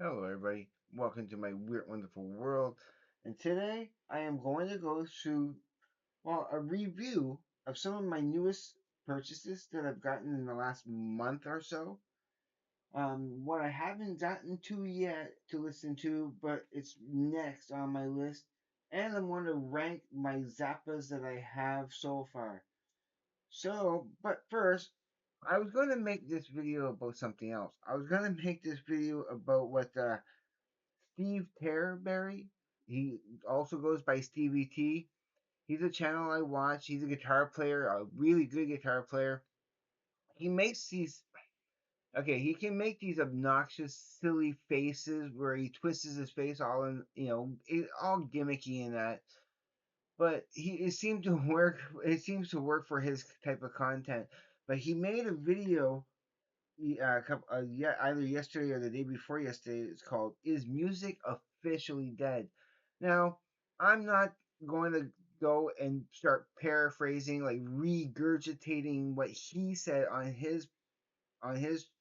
Hello, everybody. Welcome to my weird, wonderful world. And today I am going to go through, a review of some of my newest purchases that I've gotten in the last month or so. What I haven't gotten to yet to listen to, but it's next on my list. And I'm going to rank my Zappas that I have so far. But first, I was going to make this video about something else. I was going to make this video about what Steve Terberry. He also goes by Stevie T. He's a channel I watch. He's a guitar player, a really good guitar player. He makes these okay, he can make these obnoxious, silly faces where he twists his face all in, all gimmicky and that. But it seemed to work. It seems to work for his type of content. But he made a video yeah, either yesterday or the day before yesterday. It's called "Is Music Officially Dead?" Now, I'm not going to go and start paraphrasing, like regurgitating what he said on his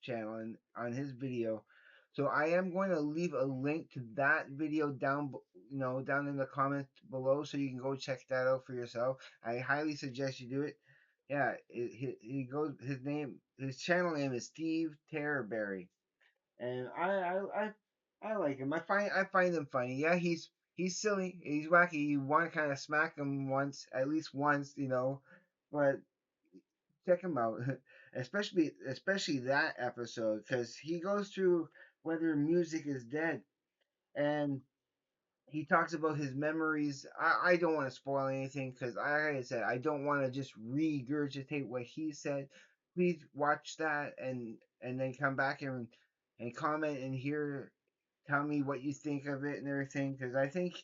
channel and on his video. So I am going to leave a link to that video down in the comments below, so you can go check that out for yourself. I highly suggest you do it. Yeah, he goes. His channel name is Steve Terberry, and I like him. I find him funny. Yeah, he's silly. He's wacky. You want to kind of smack him once, at least once. But check him out, especially that episode because he goes through whether music is dead, and he talks about his memories. I don't want to spoil anything because, like I said, I don't want to just regurgitate what he said. Please watch that and then come back and comment and tell me what you think of it and everything. Because I think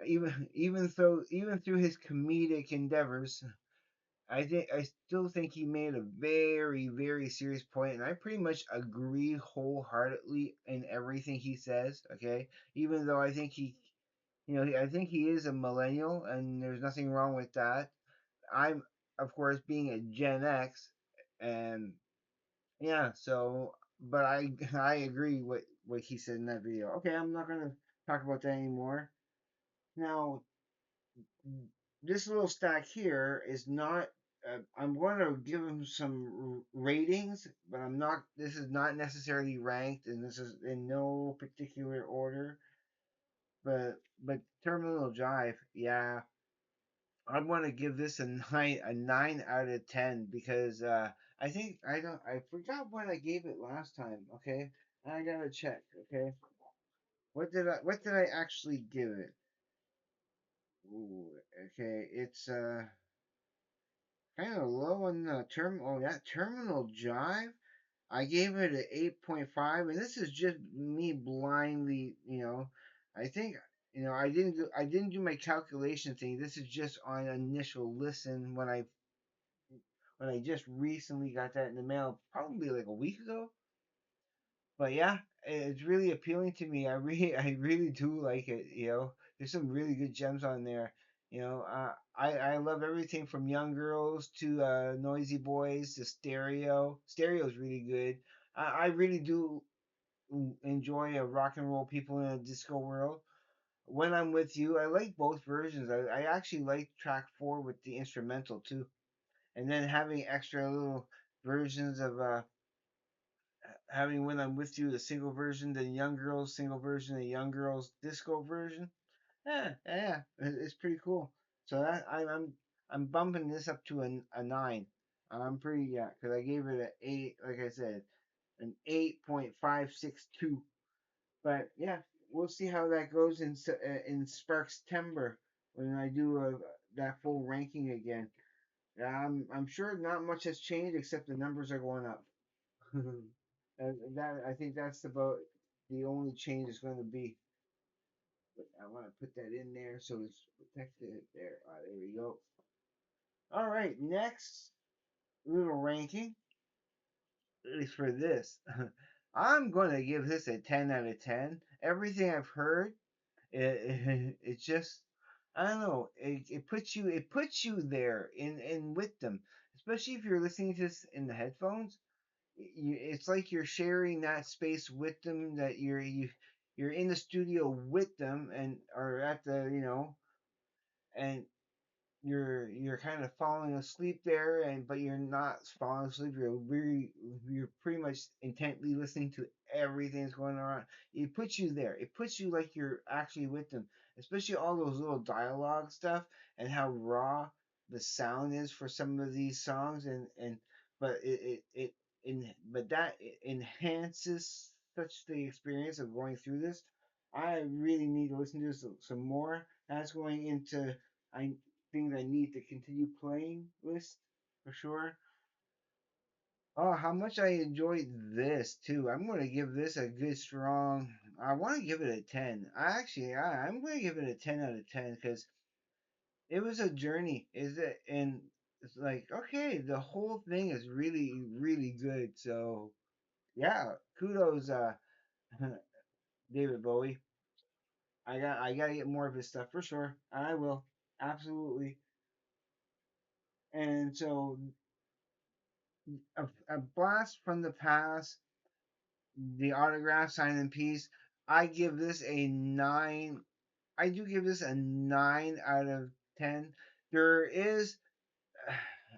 even through his comedic endeavors, I still think he made a very, very serious point, and I pretty much agree wholeheartedly in everything he says. Okay, even though I think he is a millennial, and there's nothing wrong with that. I'm, of course, being a Gen X, and yeah, but I agree with what he said in that video. Okay, I'm not gonna talk about that anymore. Now, this little stack here is not. I'm going to give him some ratings, but I'm not. This is not necessarily ranked, and this is in no particular order. But Terminal Drive, yeah, I want to give this a nine out of 10 because I forgot what I gave it last time. Okay, I gotta check. Okay, what did I actually give it? Ooh, okay, it's kind of low on the Terminal Jive. I gave it an 8.5, and this is just me blindly. I think I didn't do my calculation thing. This is just on initial listen when I just recently got that in the mail, probably like a week ago. But yeah, it's really appealing to me. I really do like it. There's some really good gems on there. I love everything from young girls to noisy boys to stereo. Stereo is really good. I really do enjoy rock and roll people in a disco world. When I'm with you, I like both versions. I actually like track four with the instrumental too, and then having extra little versions of having when I'm with you the single version, the young girls single version, the young girls disco version. Yeah, yeah, it's pretty cool. So I'm bumping this up to a nine. I'm pretty yeah, because I gave it an eight, like I said, an 8.562. But yeah, we'll see how that goes in Sparkstember when I do that full ranking again. I'm sure not much has changed except the numbers are going up. And that I think that's about the only change is going to be. But I want to put that in there so it's protected. There, there we go. All right, next little ranking is for this. I'm going to give this a 10 out of 10. Everything I've heard, it just I don't know. It puts you there in with them, especially if you're listening to this in the headphones. it's like you're sharing that space with them, that you're in the studio with them, and or at the and you're kind of falling asleep there, and but you're not falling asleep. You're pretty much intently listening to everything that's going on. It puts you there. It puts you like you're actually with them, especially all those little dialogue stuff and how raw the sound is for some of these songs. And but but that enhances such the experience of going through this. I really need to listen to this some more. That's going into I things I need to continue playing list for sure. Oh, how much I enjoyed this too. I'm going to give this a good strong. I want to give it a 10. I'm going to give it a 10 out of 10 because it was a journey. Is it? And it's like, okay, the whole thing is really, really good. So yeah, kudos, David Bowie. I gotta get more of his stuff for sure. I will absolutely. And so a blast from the past, the autograph sign and piece. I give this a 9. I do give this a 9 out of 10. There is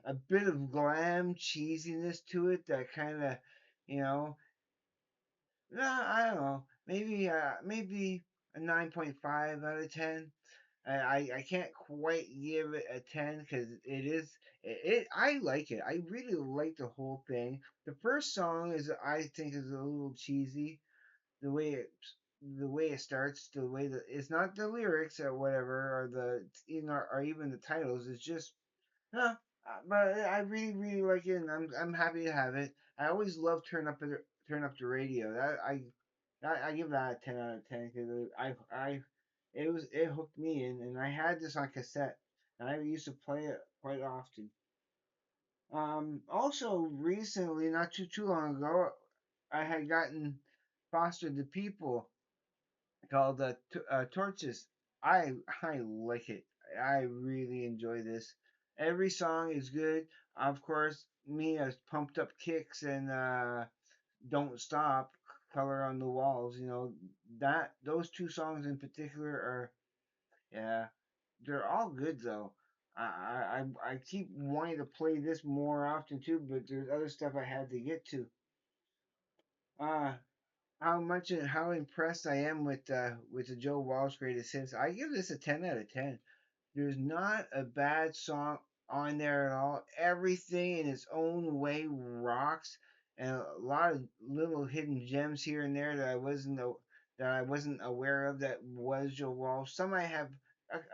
a bit of glam cheesiness to it that kind of, you know, I don't know, maybe a 9.5 out of 10. I can't quite give it a 10 because I like it. I really like the whole thing. The first song is I think is a little cheesy. The way it the way it starts, the way that it's not the lyrics or whatever, or or even the titles. It's just huh. But I really really like it, and I'm happy to have it. I always love turn up the radio. I give that a 10 out of 10 because it hooked me in, and I had this on cassette, and I used to play it quite often. Also recently, not too long ago, I had gotten Foster the People called Torches. I like it. I really enjoy this. Every song is good. Of course, me as pumped up kicks and don't stop, color on the walls. That those two songs in particular are, yeah, they're all good though. I keep wanting to play this more often too, but there's other stuff I had to get to. Uh how much and how impressed I am with the Joe Walsh greatest hits. I give this a 10 out of 10. There's not a bad song on there at all. Everything in its own way rocks, and a lot of little hidden gems here and there that I wasn't aware of that was Joe Walsh. Some I have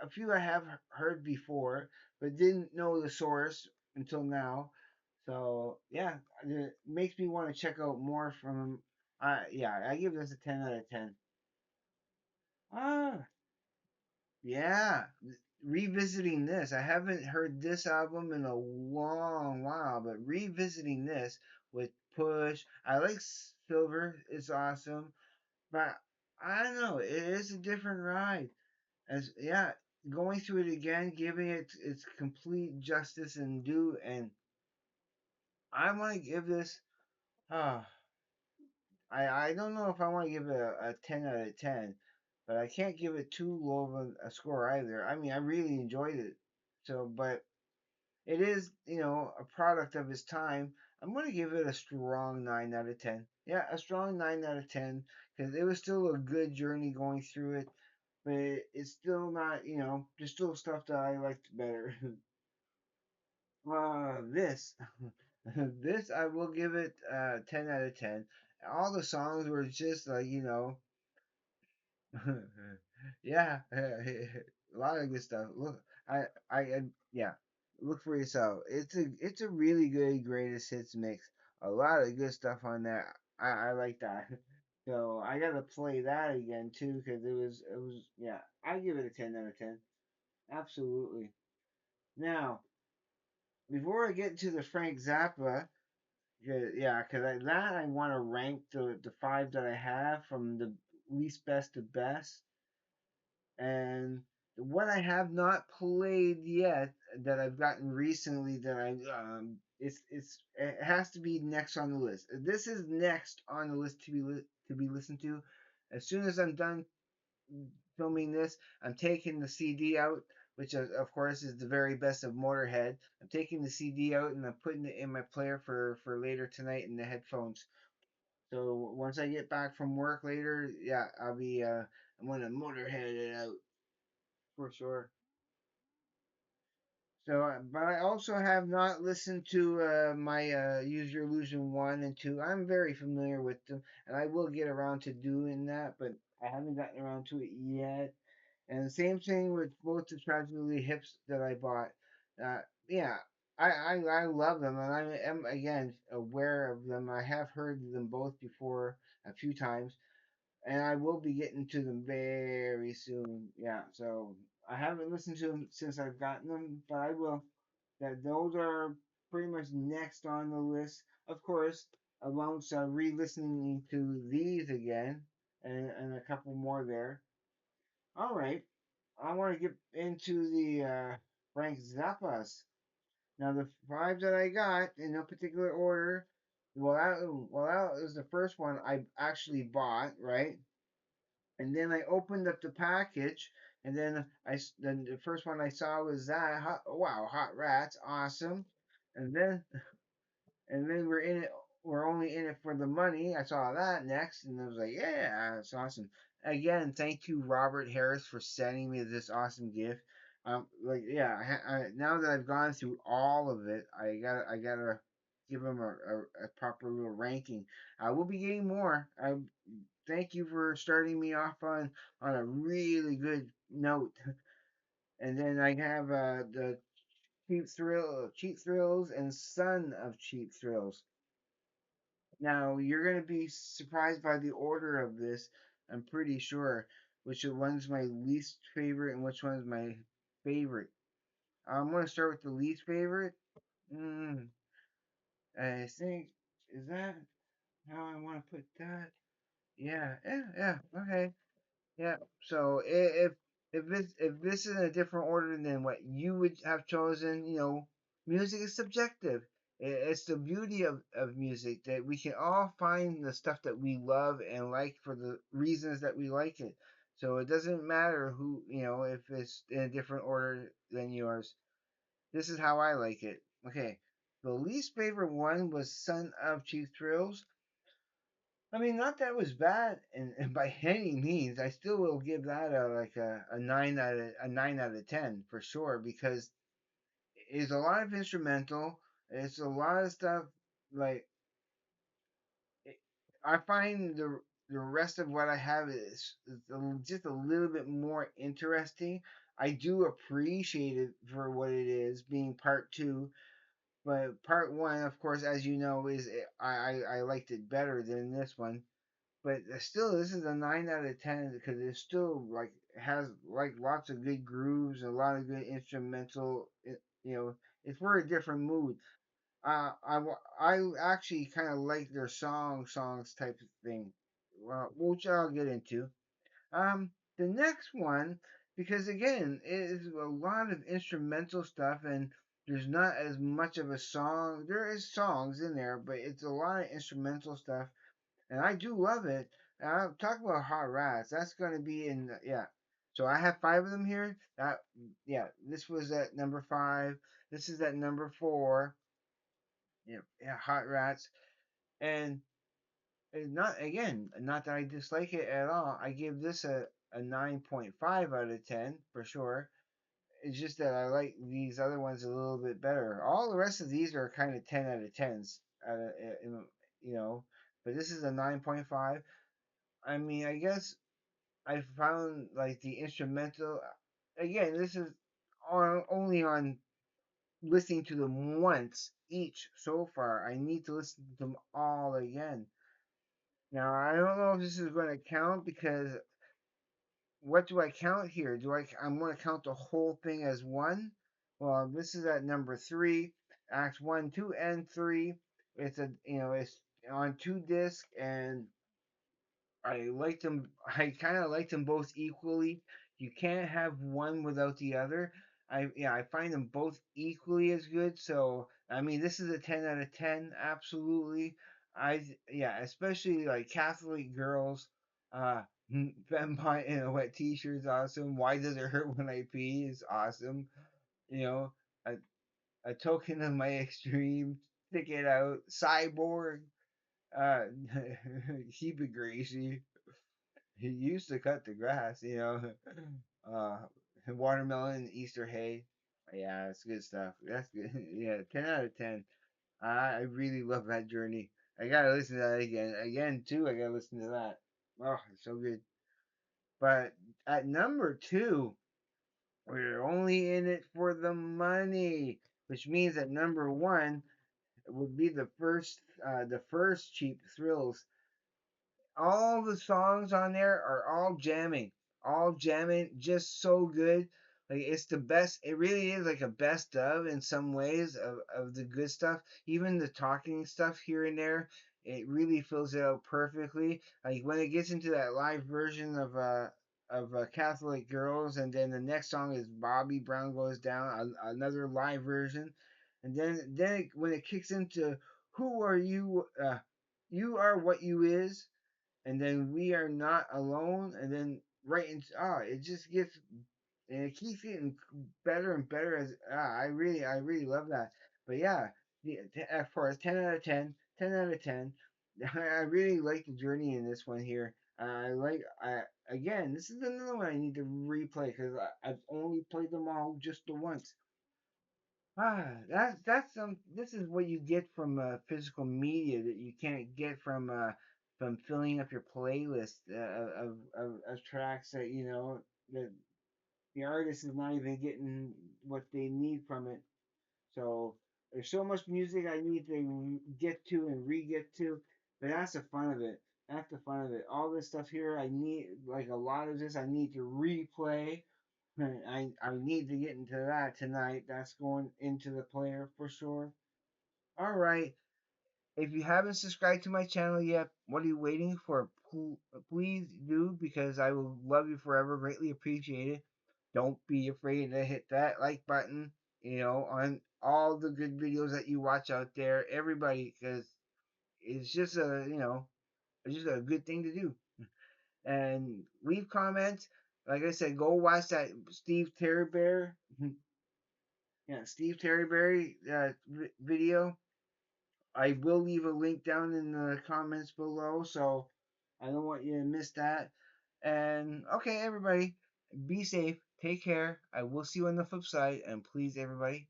a few I have heard before, but didn't know the source until now. So yeah, it makes me want to check out more from him. Yeah, I give this a 10 out of 10. Ah, yeah, revisiting this. I haven't heard this album in a long while, but revisiting this with Push. I like Silver, it's awesome, but I don't know, it is a different ride. As yeah, going through it again, giving it its complete justice and due, and I want to give this. Ah, I don't know if I want to give it a 10 out of 10, but I can't give it too low of a score either. I mean, I really enjoyed it. So, but it is, a product of its time. I'm going to give it a strong 9 out of 10. Yeah, a strong 9 out of 10 because it was still a good journey going through it, but it's still not, there's still stuff that I liked better. This, this I will give it 10 out of 10. All the songs were just like, yeah, a lot of good stuff. Look, yeah, look for yourself. It's a really good greatest hits mix. A lot of good stuff on there. I like that. So I gotta play that again too because it was yeah. I give it a 10 out of 10. Absolutely. Now before I get to the Frank Zappa, yeah, because that I want to rank the five that I have from the least best to best. And what I have not played yet that I've gotten recently that I it has to be next on the list. This is next on the list to be listened to. As soon as I'm done filming this, I'm taking the CD out, which of course is the very best of Motorhead. I'm taking the CD out and I'm putting it in my player for later tonight in the headphones. So once I get back from work later, yeah, I'm gonna Motorhead it out for sure. So, but I also have not listened to my Use Your Illusion 1 and 2. I'm very familiar with them, and I will get around to doing that, but I haven't gotten around to it yet. And the same thing with both the Tragically Hips that I bought. Uh, yeah, I love them, and I am, again, aware of them. I have heard them both before a few times, and I will be getting to them very soon. Yeah, so I haven't listened to them since I've gotten them, but I will. That those are pretty much next on the list. Of course, amongst re-listening to these again, and a couple more there. All right, I want to get into the Frank Zappas. Now the five that I got in no particular order. That was the first one I actually bought, right? And then I opened up the package, and then the first one I saw was that. Wow, Hot Rats, awesome. And then we're in it. We're only in it for the money. I saw that next, and I was like, yeah, that's awesome. Again, thank you, Robert Harris, for sending me this awesome gift. Like, yeah, now that I've gone through all of it, I gotta give him a proper little ranking. I will be getting more. I thank you for starting me off on a really good note. And then I have the Cheap Thrills, and Son of Cheap Thrills. Now you're gonna be surprised by the order of this. I'm pretty sure which one's my least favorite and which one's my favorite. I'm gonna start with the least favorite. Mm, I think is that how I want to put that? Yeah. Okay. Yeah. So if this is in a different order than what you would have chosen, music is subjective. It's the beauty of music that we can all find the stuff that we love and like for the reasons that we like it. So it doesn't matter if it's in a different order than yours. This is how I like it. Okay. The least favorite one was Son of Cheap Thrills. I mean, not that it was bad, and by any means, I still will give that a 9 out of 10 for sure because it's a lot of instrumental. It's a lot of stuff like it, I find the rest of what I have is just a little bit more interesting. I do appreciate it for what it is, being part two, but part one, of course, as you know, I liked it better than this one. But still, this is a 9 out of 10 because it still has like lots of good grooves and a lot of good instrumental. It's for a different mood. I actually kind of like their songs type of thing, which I'll get into. The next one, because again, it is a lot of instrumental stuff and there's not as much of a song. There is songs in there, but it's a lot of instrumental stuff and I do love it. Talk about hot rats. That's gonna be in yeah. So I have five of them here. Yeah, this was at number five. This is at number four. Yeah, hot rats. And not again, not that I dislike it at all. I give this a 9.5 out of 10 for sure. It's just that I like these other ones a little bit better. All the rest of these are kind of 10 out of 10s. Out of, you know, but this is a 9.5. I mean, I guess I found like the instrumental. Again, this is only on listening to them once each so far. I need to listen to them all again. Now, I don't know if this is going to count because what do I count here? I'm going to count the whole thing as one? Well, this is at number three, Acts 1, 2, and 3. It's on two discs and I liked them. I kind of liked them both equally. You can't have one without the other. I find them both equally as good. So I mean, this is a 10 out of 10, absolutely. Yeah, especially like Catholic girls. Uh, Femme in a wet t-shirt is awesome. Why does it hurt when I pee is awesome. You know, a, a token of my extreme. Stick it out. Cyborg. Uh, keep it greasy. He used to cut the grass, you know. Uh, watermelon, Easter hay. Yeah, it's good stuff. That's good. Yeah, 10 out of 10. I really love that journey. I gotta listen to that again. Again, too, I gotta listen to that. Oh, it's so good. But at number two, we're only in it for the money, which means that number one would be the first Cheap Thrills. All the songs on there are all jamming, just so good. Like it's the best. It really is like a best of in some ways of the good stuff. Even the talking stuff here and there, it really fills it out perfectly. Like when it gets into that live version of Catholic Girls, and then the next song is Bobby Brown Goes Down, another live version, and when it kicks into Who Are You? You Are What You Is, and then We Are Not Alone, and then right into it just gets and it keeps getting better and better I really love that. But yeah, as far as 10 out of 10, 10 out of 10, I really like the journey in this one here. I again, this is another one I need to replay because I've only played them all just the once. That's some. This is what you get from physical media that you can't get from filling up your playlist of tracks that that the artist is not even getting what they need from it. So there's so much music I need to get to and re-get to, but that's the fun of it. That's the fun of it. All this stuff here, I need like a lot of this I need to replay. I need to get into that tonight. That's going into the player for sure. All right. If you haven't subscribed to my channel yet, what are you waiting for? Please do because I will love you forever. Greatly appreciate it. Don't be afraid to hit that like button, on all the good videos that you watch out there. Everybody, because it's just it's just a good thing to do. And leave comments. Like I said, go watch that Steve Terry Bear, yeah, Steve Terry Bear video. I will leave a link down in the comments below, so I don't want you to miss that. And okay, everybody, be safe, take care. I will see you on the flip side, and please, everybody,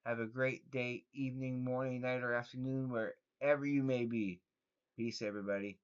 have a great day, evening, morning, night, or afternoon, wherever you may be. Peace, everybody.